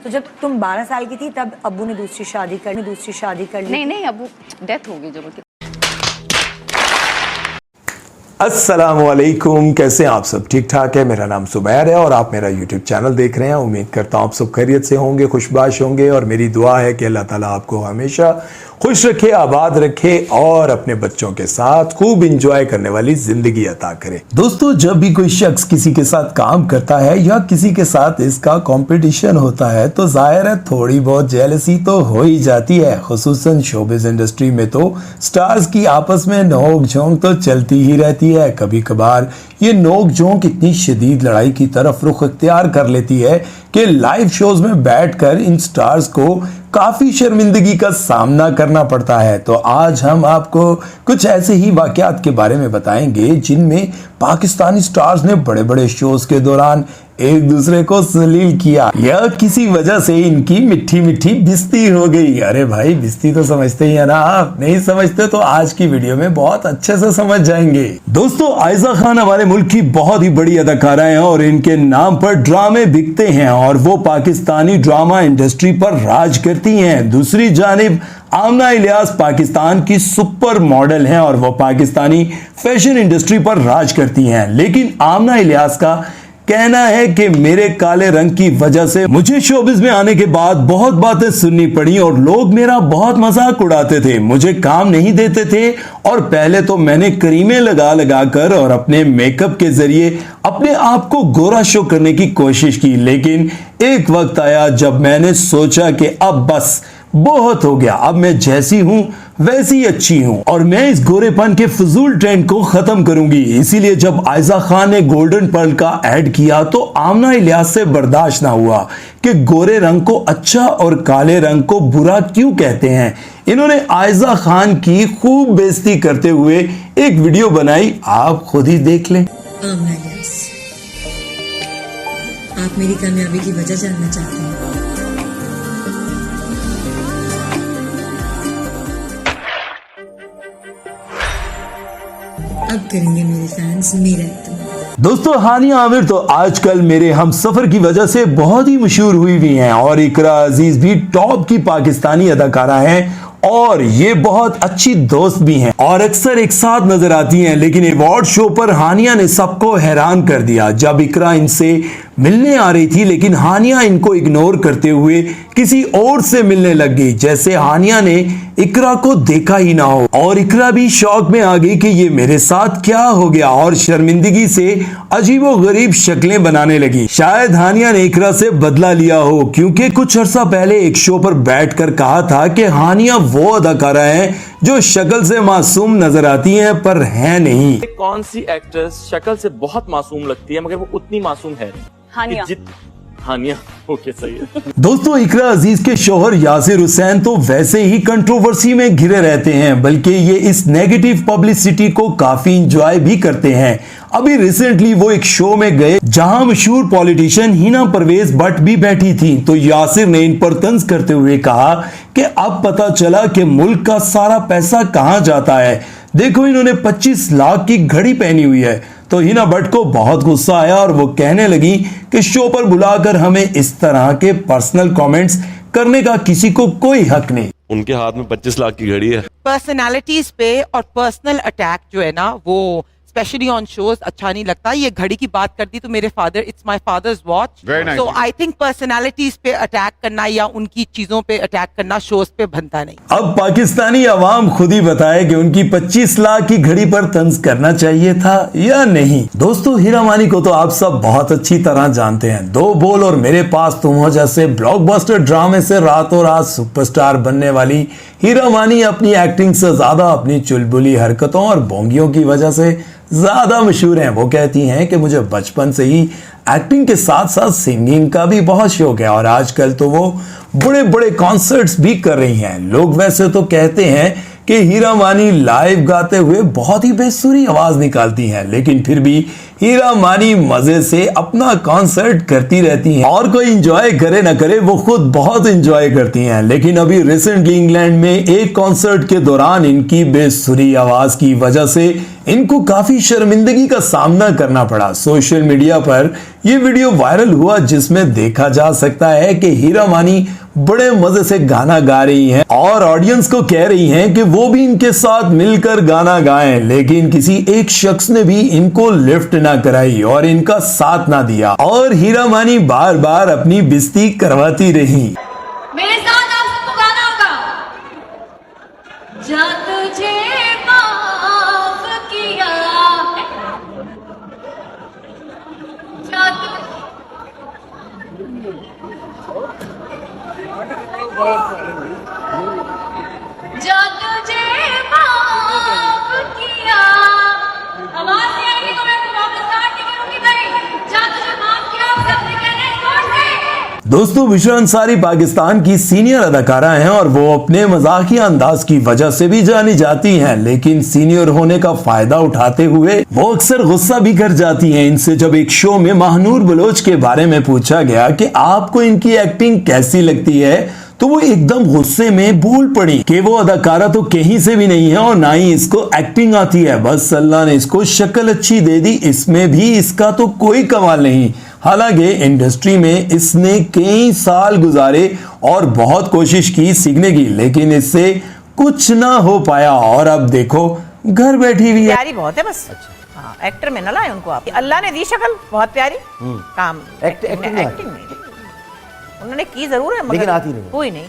तो जब तुम 12 साल की थी तब अब्बू ने दूसरी शादी कर ली? नहीं, अब्बू डेथ हो गई जब उनकी। अस्सलामुअलैकुम, कैसे हैं आप सब? ठीक ठाक है। मेरा नाम सुबैर है और आप मेरा यूट्यूब चैनल देख रहे हैं। उम्मीद करता हूं आप सब खैरियत से होंगे, खुशबाश होंगे और मेरी दुआ है कि अल्लाह ताला आपको हमेशा खुश रखे, आबाद रखे और अपने बच्चों के साथ खूब इंजॉय करने वाली जिंदगी अता करे। दोस्तों, जब भी कोई शख्स किसी के साथ काम करता है या किसी के साथ इसका कंपटीशन होता है तो जाहिर है थोड़ी बहुत जेलसी तो हो ही जाती है। खुसूसन शोबिज़ इंडस्ट्री में तो स्टार्स की आपस में नोक झोंक तो चलती ही रहती है। कभी कभार ये नोक झोंक इतनी शदीद लड़ाई की तरफ रुख इख्तियार कर लेती है कि लाइव शोज में बैठकर इन स्टार्स को काफी शर्मिंदगी का सामना करना पड़ता है। तो आज हम आपको कुछ ऐसे ही वाकयात के बारे में बताएंगे जिनमें पाकिस्तानी स्टार्स ने बड़े बड़े शोज के दौरान एक दूसरे को जलील किया या किसी वजह से इनकी मिठी मिठी भिस्ती हो गई। अरे भाई, भिस्ती तो समझते ही है ना आप? नहीं समझते तो आज की वीडियो में बहुत अच्छे से समझ जाएंगे। दोस्तों, आयजा खान हमारे मुल्क की बहुत ही बड़ी अदाकारा हैं और इनके नाम पर ड्रामे बिकते हैं और वो पाकिस्तानी ड्रामा इंडस्ट्री पर राज करती हैं। दूसरी जानिब आमना इलियास पाकिस्तान की सुपर मॉडल हैं और वो पाकिस्तानी फैशन इंडस्ट्री पर राज करती हैं। लेकिन आमना इलियास का कहना है कि मेरे काले रंग की वजह से मुझे शोबिज में आने के बाद बहुत बातें सुननी पड़ी और लोग मेरा बहुत मजाक उड़ाते थे, मुझे काम नहीं देते थे और पहले तो मैंने क्रीमें लगा कर और अपने मेकअप के जरिए अपने आप को गोरा शो करने की कोशिश की। लेकिन एक वक्त आया जब मैंने सोचा कि अब बस बहुत हो गया, अब मैं जैसी हूं वैसी अच्छी हूं और मैं इस गोरेपन के फजूल ट्रेंड को खत्म करूंगी। इसीलिए जब आयजा खान ने गोल्डन पर्ल का ऐड किया तो आमना इलियास से बर्दाश्त ना हुआ कि गोरे रंग को अच्छा और काले रंग को बुरा क्यों कहते हैं। इन्होंने आयजा खान की खूब बेइज्जती करते हुए एक वीडियो बनाई, आप खुद ही देख लें। आमना इलियास, आप मेरी कामयाबी की वजह जानना चाहते हैं? अब करेंगे मेरे फैंस मेरा इत्मीनान। दोस्तों, हानिया आमिर तो आजकल मेरे हम सफर की वजह से बहुत ही मशहूर हुई भी हैं और इकरा अजीज भी टॉप की पाकिस्तानी अदाकारा हैं और ये बहुत अच्छी दोस्त भी हैं और अक्सर एक साथ नजर आती हैं। लेकिन अवार्ड शो पर हानिया ने सबको हैरान कर दिया जब इकरा इनसे मिलने आ रही थी, लेकिन हानिया इनको इग्नोर करते हुए किसी और से मिलने लग गई, जैसे हानिया ने इकरा को देखा ही ना हो। और इकरा भी शौक में आ गई कि ये मेरे साथ क्या हो गया और शर्मिंदगी से अजीबो गरीब शक्लें बनाने लगी। शायद हानिया ने इकरा से बदला लिया हो, क्योंकि कुछ अर्सा पहले एक शो पर बैठकर कहा था कि हानिया वो अदाकारा है जो शक्ल से मासूम नजर आती हैं पर है नहीं। कौन सी एक्ट्रेस शक्ल से बहुत मासूम लगती है मगर वो उतनी मासूम है नहीं? हानिया। हानिया, ओके, सही है। दोस्तों, इकरा अजीज के शौहर यासिर हुसैन तो वैसे ही कंट्रोवर्सी में घिरे रहते हैं, बल्कि ये इस नेगेटिव पब्लिसिटी को काफी इंजॉय भी करते हैं। अभी रिसेंटली वो एक शो में गए जहां मशहूर पॉलिटिशियन हिना परवेज भट्ट भी बैठी थी, तो यासिर ने इन पर तंज करते हुए कहा कि अब पता चला कि मुल्क का सारा पैसा कहां जाता है। देखो, इन्होंने 25 लाख की घड़ी पहनी हुई है। तो हिना भट्ट को बहुत गुस्सा आया और वो कहने लगी कि शो पर बुलाकर हमें इस तरह के पर्सनल कमेंट्स करने का किसी को कोई हक नहीं। उनके हाथ में 25 लाख की घड़ी है। पर्सनालिटीज पे और पर्सनल अटैक जो है ना, वो स्पेशली ऑन शोज अच्छा नहीं लगता। ये घड़ी की बात करती तो मेरे father, it's my father's watch, so I think personalities पे अटैक करना या उनकी चीजों पे अटैक करना शोज पे बनता नहीं। अब पाकिस्तानी अवाम खुद ही बताए कि उनकी 25 लाख की घड़ी पर तंज करना चाहिए था या नहीं। दोस्तों, हीरा मानी को तो आप सब बहुत अच्छी तरह जानते हैं। दो बोल और मेरे पास तुम हो जैसे ब्लॉकबस्टर ड्रामे से रातों रात सुपरस्टार बनने वाली हीरा मानी अपनी एक्टिंग से ज्यादा अपनी चुलबुली हरकतों और बोंगियों की वजह से ज्यादा मशहूर हैं। वो कहती हैं कि मुझे बचपन से ही एक्टिंग के साथ साथ सिंगिंग का भी बहुत शौक है और आजकल तो वो बड़े बड़े कॉन्सर्ट्स भी कर रही हैं। लोग वैसे तो कहते हैं कि हीरा मानी लाइव गाते हुए बहुत ही बेसुरी आवाज निकालती हैं, लेकिन फिर भी हीरा मानी मजे से अपना कॉन्सर्ट करती रहती हैं और कोई एंजॉय करे ना करे वो खुद बहुत एंजॉय करती हैं। लेकिन अभी रिसेंटली इंग्लैंड में एक कॉन्सर्ट के दौरान इनकी बेसुरी आवाज की वजह से इनको काफी शर्मिंदगी का सामना करना पड़ा। सोशल मीडिया पर यह वीडियो वायरल हुआ जिसमें देखा जा सकता है कि हीरा मानी बड़े मजे से गाना गा रही हैं और ऑडियंस को कह रही हैं कि वो भी इनके साथ मिलकर गाना गाएं, लेकिन किसी एक शख्स ने भी इनको लिफ्ट ना कराई और इनका साथ ना दिया और हीरा मानी बार बार अपनी बेइज्जती करवाती रही। मेरे साथ आप सबको गाना होगा। जा तुझे माफ किया, जा तुझे माफ किया। आवाज नहीं आएगी तो मैं वापस स्टार्ट नहीं करूंगी भाई। जा तुझे माफ किया, आप सबने कहना है जोर से। दोस्तों, बुशरा अंसारी पाकिस्तान की सीनियर अदाकारा हैं और वो अपने मजाकिया अंदाज की वजह से भी जानी जाती हैं, लेकिन सीनियर होने का फायदा उठाते हुए वो अक्सर गुस्सा भी कर जाती हैं। इनसे जब एक शो में महानूर बलोच के बारे में पूछा गया कि आपको इनकी एक्टिंग कैसी लगती है, तो वो एकदम गुस्से में बोल पड़ी कि वो अदाकारा तो कहीं से भी नहीं है और ना ही इसको एक्टिंग आती है, बस अल्लाह ने इसको शक्ल अच्छी दे दी, इसमें भी इसका तो कोई कमाल नहीं। हालांकि इंडस्ट्री में इसने कई साल गुजारे और बहुत कोशिश की सीखने की, लेकिन इससे कुछ ना हो पाया और अब देखो घर बैठी हुई है। प्यारी बहुत है बस। हाँ, एक्टर में न लाए उनको आप। अल्लाह ने दी शक्ल बहुत प्यारी। काम एक्टिंग नहीं उन्होंने की जरूर है, मगर आती नहीं, कोई नहीं।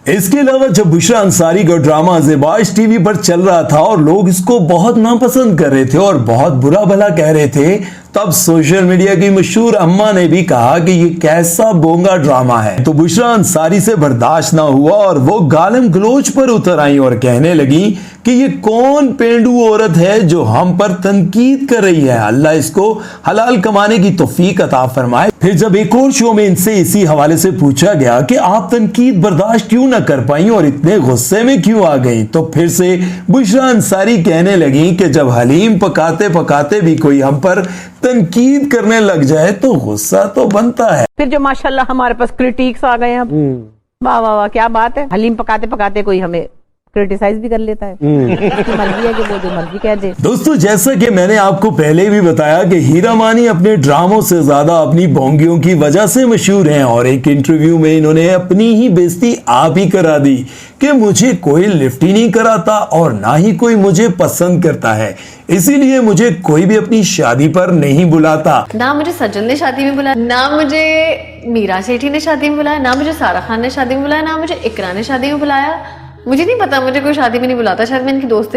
इसके अलावा जब बुशरा अंसारी का ड्रामा ज़ेबाश टीवी पर चल रहा था और लोग इसको बहुत नापसंद कर रहे थे और बहुत बुरा भला कह रहे थे, तब सोशल मीडिया की मशहूर अम्मा ने भी कहा कि ये कैसा बोंगा ड्रामा है। तो बुशरा अंसारी से बर्दाश्त ना हुआ और वो गालम गलोच पर उतर आई और कहने लगी कि ये कौन पेंडू औरत है जो हम पर तनकीद कर रही है, अल्लाह इसको हलाल कमाने की तौफीक अता फरमाए। फिर जब एक और शो में इनसे इसी हवाले से पूछा गया कि आप तनकीद बर्दाश्त क्यों ना कर पाई और इतने गुस्से में क्यों आ गई, तो फिर से बुशरा अंसारी कहने लगी कि जब हलीम पकाते पकाते भी कोई हम पर तनकीद करने लग जाए तो गुस्सा तो बनता है। फिर जो माशाल्लाह हमारे पास क्रिटिक्स आ गए हैं, वाह वाह वाह क्या बात है। हलीम पकाते पकाते कोई हमें क्रिटिसाइज भी कर लेता है। उसकी मर्जी है कि वो जो मर्जी कह दे। दोस्तों, जैसा कि मैंने आपको पहले भी बताया कि हीरा मानी अपने ड्रामों से ज्यादा अपनी बोंगियों की वजह से मशहूर हैं और एक इंटरव्यू में इन्होंने अपनी ही बेइज्जती आप ही करा दी कि मुझे कोई लिफ्ट ही नहीं कराता और ना ही कोई मुझे पसंद करता है, इसीलिए मुझे कोई भी अपनी शादी पर नहीं बुलाता। ना मुझे सज्जन ने शादी में बुलाया, ना मुझे मीरा सेठी ने शादी में बुलाया, ना मुझे सारा खान ने शादी में बुलाया, ना मुझे इकरा ने शादी में बुलाया। मुझे नहीं पता, मुझे कोई शादी में नहीं बुलाता, शायद मैं इनकी दोस्त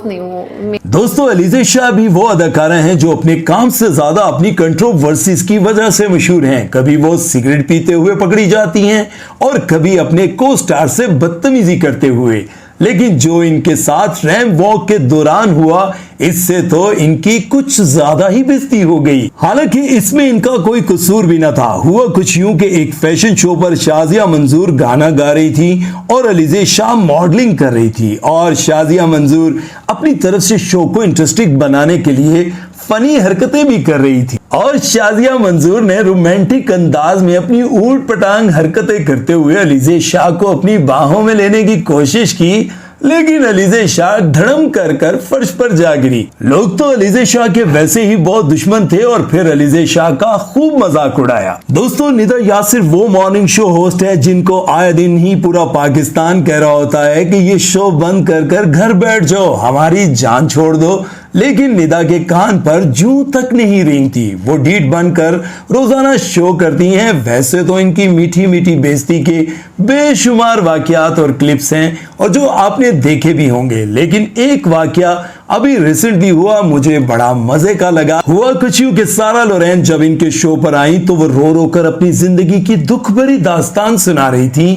नहीं हूँ। दोस्तों, अलीज़ा शाह भी वो अदाकारा हैं जो अपने काम से ज्यादा अपनी कंट्रोवर्सीज की वजह से मशहूर हैं। कभी वो सिगरेट पीते हुए पकड़ी जाती हैं और कभी अपने को स्टार से बदतमीजी करते हुए, लेकिन जो इनके साथ रैंप वॉक के दौरान हुआ, इससे तो इनकी कुछ ज्यादा ही बेइज्जती हो गई। हालांकि इसमें इनका कोई कसूर भी न था। हुआ कुछ यूं कि एक फैशन शो पर शाजिया मंजूर गाना गा रही थी और अलीज़ा शाह मॉडलिंग कर रही थी और शाजिया मंजूर अपनी तरफ से शो को इंटरेस्टिंग बनाने के लिए फनी हरकतें भी कर रही थी और शाजिया मंजूर ने रोमांटिक अंदाज में अपनी ऊट पटांग हरकतें करते हुए अलीज़ा शाह को अपनी बाहों में लेने की कोशिश की, लेकिन अलीज़ा शाह धड़म कर कर फर्श पर जा गिरी। लोग तो अलीज़ा शाह के वैसे ही बहुत दुश्मन थे और फिर अलीज़ा शाह का खूब मजाक उड़ाया। दोस्तों, निदा यासिर वो मॉर्निंग शो होस्ट है जिनको आए दिन ही पूरा पाकिस्तान कह रहा होता है कि ये शो बंद कर कर घर बैठ जाओ, हमारी जान छोड़ दो, लेकिन निदा के कान पर जूं तक नहीं रेंगती। वो डीट बनकर रोजाना शो करती हैं। वैसे तो इनकी मीठी मीठी बेइज्जती के बेशुमार वाकयात और क्लिप्स हैं और जो आपने देखे भी होंगे, लेकिन एक वाकया अभी रिसेंटली हुआ, मुझे बड़ा मजे का लगा। हुआ कुछ यूं कि सारा लोरेन जब इनके शो पर आई तो वो रो रो कर अपनी जिंदगी की दुख भरी दास्तान सुना रही थी।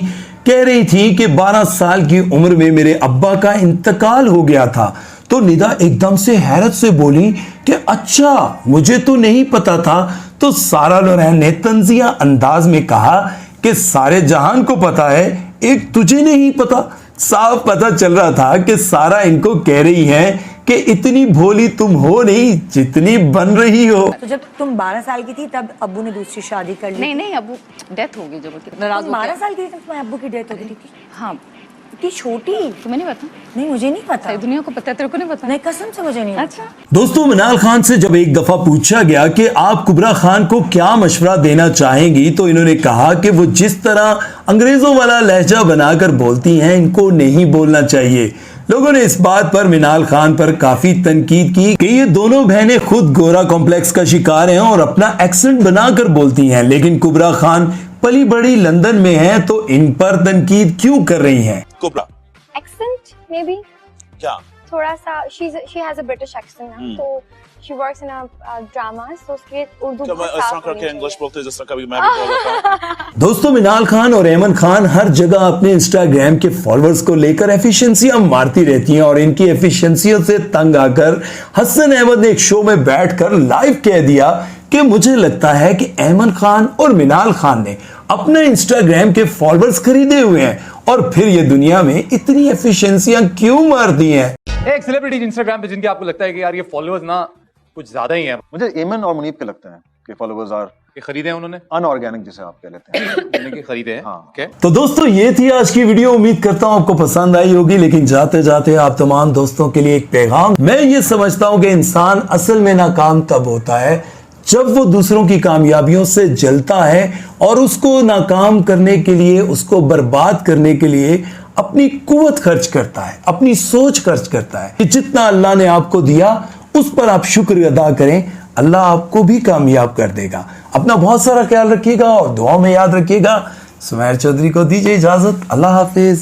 कह रही थी कि 12 साल की उम्र में मेरे अब्बा का इंतकाल हो गया था। तो निदा एकदम से हैरत से बोली कि अच्छा, मुझे तो नहीं पता था। तो सारा लोरेन ने तंजिया अंदाज में कहा कि सारे जहान को पता है, एक तुझे नहीं पता। साफ पता चल रहा था कि सारा इनको कह रही है कि इतनी भोली तुम हो नहीं जितनी बन रही हो। तो जब तुम 12 साल की थी तब अब्बू ने दूसरी शादी कर ली? नहीं, अब्बू डेथ हो गई जब नाराज हो 12 साल की थी तब तुम्हारे अब्बू की डेथ हो गई थी? हाँ, इतनी छोटी? तुम्हें नहीं पता? नहीं मुझे नहीं पता। सारी दुनिया को पता है, तेरे को नहीं पता? नहीं कसम से मुझे नहीं पता। अच्छा। दोस्तों, मिनाल खान से जब एक दफा पूछा गया कि आप कुबरा खान को क्या मशवरा देना चाहेंगी, तो इन्होंने कहा कि वो जिस तरह अंग्रेजों वाला लहजा बनाकर बोलती हैं, इनको नहीं बोलना चाहिए। लोगों ने इस बात पर मिनाल खान पर काफी तनकीद की कि ये दोनों बहनें खुद गोरा कॉम्प्लेक्स का शिकार हैं और अपना एक्सेंट बनाकर बोलती हैं, लेकिन कुबरा खान पली बड़ी लंदन में हैं, तो इन पर तनकीद क्यों कर रही हैं? कुबरा accent maybe क्या थोड़ा सा she has a British accent ना, तो she works in a drama, तो उसके लिए उर्दू क्या मैं बहुत इस साफ तरह होनी करके इंग्लिश चाहिए। बोलते जिस तरह कभी मैं भी बोल रहा था। दोस्तों, मिनाल खान और एमन खान हर जगह अपने इंस्टाग्राम के फॉलोअर्स को लेकर एफिशिएंसियां मारती रहती हैं और इनकी एफिशिएंसियों से तंग आकर हसन अहमद ने एक शो में बैठकर लाइव कह दिया कि मुझे लगता है कि एमन खान और मिनाल खान ने अपने इंस्टाग्राम के फॉलोअर्स खरीदे हुए हैं और फिर ये दुनिया में इतनी एफिशिएंसियां क्यों मारती हैं। एक सेलिब्रिटी इंस्टाग्राम पे जिनके आपको लगता है कि यार ये फॉलोअर्स ना कुछ ज्यादा ही है। मुझे एमन और मुनीब के लगते हैं कि फॉलोअर्स आर ये खरीदे हैं उन्होंने अनऑर्गेनिक, जिसे आप कह लेते हैं, यानी कि खरीदे हैं। हाँ। ओके। तो दोस्तों, ये थी आज की वीडियो। उम्मीद करता हूं आपको पसंद आई होगी, लेकिन जाते जाते आप तमाम दोस्तों के लिए एक पैगाम। मैं ये समझता हूं कि इंसान असल में नाकाम तब होता है जब वो दूसरों की कामयाबियों से जलता है और उसको नाकाम करने के लिए, उसको बर्बाद करने के लिए अपनी कुव्वत खर्च करता है, अपनी सोच खर्च करता है। कि जितना अल्लाह ने आपको दिया उस पर आप शुक्र अदा करें, अल्लाह आपको भी कामयाब कर देगा। अपना बहुत सारा ख्याल रखिएगा और दुआ में याद रखिएगा। सुमैर चौधरी को दीजिए इजाजत। अल्लाह हाफिज।